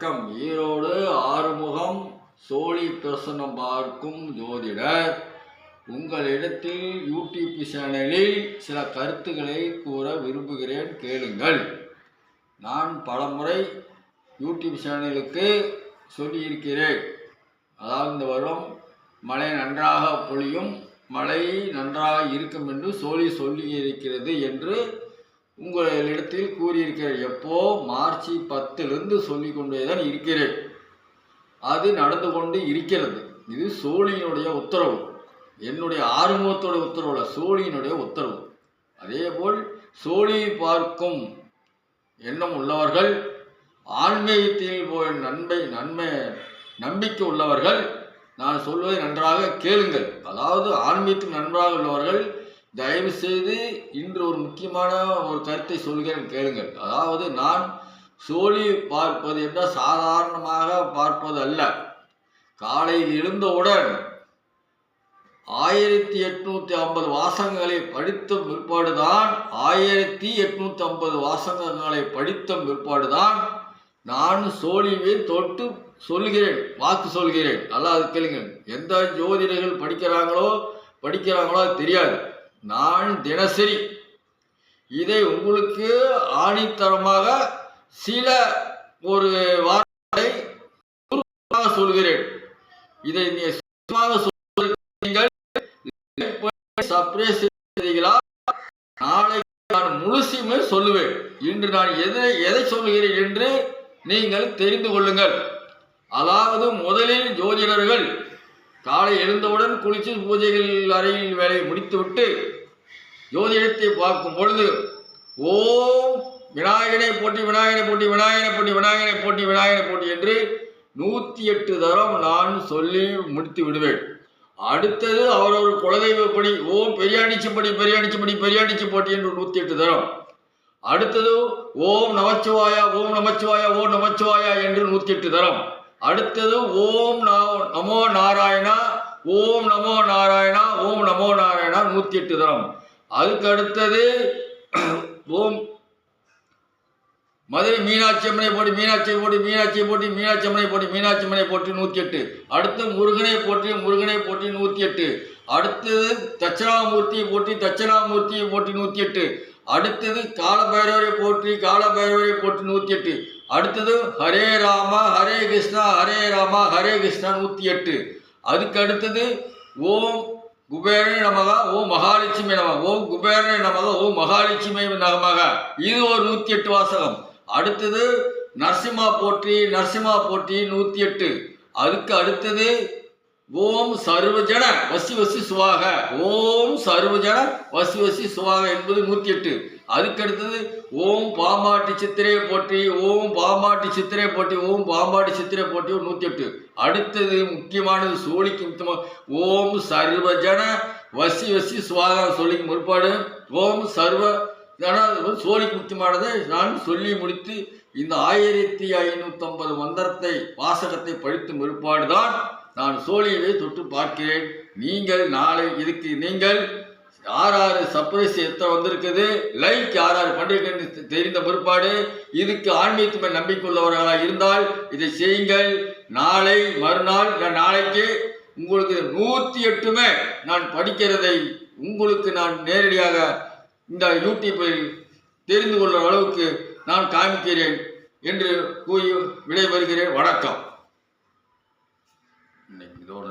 வணக்கம். ஈரோடு ஆறுமுகம் சோழி பிரசனம் பார்க்கும் ஜோதிடர் உங்களிடத்தில் யூடியூப் சேனலில் சில கருத்துக்களை கூற விரும்புகிறேன், கேளுங்கள். நான் பலமுறை யூடியூப் சேனலுக்கு சொல்லியிருக்கிறேன். அதாவது இந்த வருடம் மழை நன்றாக பொழியும், மழை நன்றாக இருக்கும் என்று சொல்லியிருக்கிறது என்று உங்களிடத்தில் கூறியிருக்கிறேன். எப்போ மார்ச் 10 சொல்லிக் கொண்டே தான் இருக்கிறேன். அது நடந்து கொண்டு இருக்கிறது. இது சோழியினுடைய உத்தரவு, என்னுடைய ஆறுமுகத்தோட உத்தரவு இல்லை, சோழியினுடைய உத்தரவு. அதேபோல் சோழியை பார்க்கும் எண்ணம் உள்ளவர்கள், ஆன்மீகத்தில் நம்பிக்கை உள்ளவர்கள் நான் சொல்வதை நன்றாக கேளுங்கள். அதாவது ஆன்மீகத்தில் நன்றாக உள்ளவர்கள் தயவு செய்து இன்று ஒரு முக்கியமான ஒரு கருத்தை சொல்கிறேன், கேளுங்கள். அதாவது நான் சோழி பார்ப்பது என்றால் சாதாரணமாக பார்ப்பது அல்ல. காலையில் எழுந்தவுடன் 1850 வாசகங்களை படித்த பிற்பாடுதான் 1850 வாசகங்களை படித்த பிற்பாடுதான் நான் சோழியை தொட்டு சொல்கிறேன், வாக்கு சொல்கிறேன். நல்லா அது கேளுங்கள். எந்த ஜோதிடர்கள் படிக்கிறாங்களோ அது தெரியாது. நான் தினசரி இதை உங்களுக்கு ஆணித்தரமாக சில ஒரு வார்த்தை சொல்கிறேன். இதை நீங்கள் நாளை நான் முழுசுமே சொல்லுவேன். இன்று நான் எதை சொல்லுகிறேன் என்று நீங்கள் தெரிந்து கொள்ளுங்கள். அதாவது முதலில் ஜோதிடர்கள் காலை எழுந்தவுடன் குளித்து பூஜைகள் அறையில் வேலையை முடித்துவிட்டு ஜோதிடத்தை பார்க்கும் பொழுது ஓம் விநாயகனை போட்டி விநாயகனை போட்டி விநாயகனை போட்டி விநாயகனை போட்டி விநாயகனை போட்டி என்று 108 தரம் நான் சொல்லி முடித்து விடுவேன். அடுத்தது அவரவர் குலதெய்வப்படி ஓம் பெரியாணிச்சுப்படி பெரியாணிச்சுப்படி பெரியாணிச்சு போட்டி என்று 108 தரம். அடுத்தது ஓம் நமச்சிவாயா ஓம் நமச்சிவாயா ஓம் நமச்சிவாயா என்று 108 தரம். அடுத்தது ஓம் நமோ நாராயணா ஓம் நமோ நாராயணா ஓம் நமோ நாராயணா 108 தரம். அதுக்கு அடுத்தது ஓம் மதுரை மீனாட்சி அம்மனை போட்டி மீனாட்சியை போட்டி மீனாட்சியை போட்டி மீனாட்சி அம்மனை போட்டி மீனாட்சி அம்மனை போட்டி 108. அடுத்து முருகனை போட்டி முருகனை போட்டி 108. அடுத்தது தட்சணாமூர்த்தியை போட்டி தட்சணாமூர்த்தியை போட்டி 108. அடுத்தது காலபைரவரை போற்றி காலபைரவரை போற்றி 108. அடுத்தது ஹரே ராமா ஹரே கிருஷ்ணா ஹரே ராமா ஹரே கிருஷ்ணா 108. அதுக்கு அடுத்தது ஓம் குபேரனை நமக ஓம் மகாலட்சுமி நமக ஓம் குபேரனை நமக ஓம் மகாலட்சுமி நமக. இது ஒரு 108 வாசகம். அடுத்தது நரசிம்மா போற்றி நரசிம்மா போற்றி 108. அதுக்கு அடுத்தது ஓம் சர்வஜன வசி வசி சுவாக ஓம் சர்வஜன வசி வசி சுவாக என்பது 108. அதுக்கடுத்தது ஓம் பாம்பாட்டி சித்திரை போற்றி ஓம் பாம்பாட்டி சித்திரை போற்றி ஓம் பாம்பாட்டி சித்திரை போற்றி 108. அடுத்தது முக்கியமானது சோழிக்கு முக்கியமாக ஓம் சர்வஜன வசி வசி சுவாக சொல்லிக்கு முற்பாடு ஓம் சர்வஜன சோழிக்கு முக்கியமானதை நான் சொல்லி முடித்து இந்த 1550 மந்திரத்தை வாசகத்தை படித்து முற்பாடுதான் நான் சோழியவை தொட்டு பார்க்கிறேன். நீங்கள் நாளை இதுக்கு நீங்கள் யார் சர்ப்ரைஸ் எத்தனை வந்திருக்குது, லைக் யார் பண்ணிருக்கேன்னு தெரிந்த பிற்பாடு இதுக்கு ஆன்மீகத்துமே நம்பிக்கை உள்ளவர்களாக இருந்தால் இதை செய்யுங்கள். நாளை மறுநாள் நாளைக்கு உங்களுக்கு 108மே நான் படிக்கிறதை உங்களுக்கு நான் நேரடியாக இந்த யூடியூப்பில் தெரிந்து கொள்ளும் அளவுக்கு நான் காமிக்கிறேன் என்று கூறி விடைபெறுகிறேன். வணக்கம். இதோட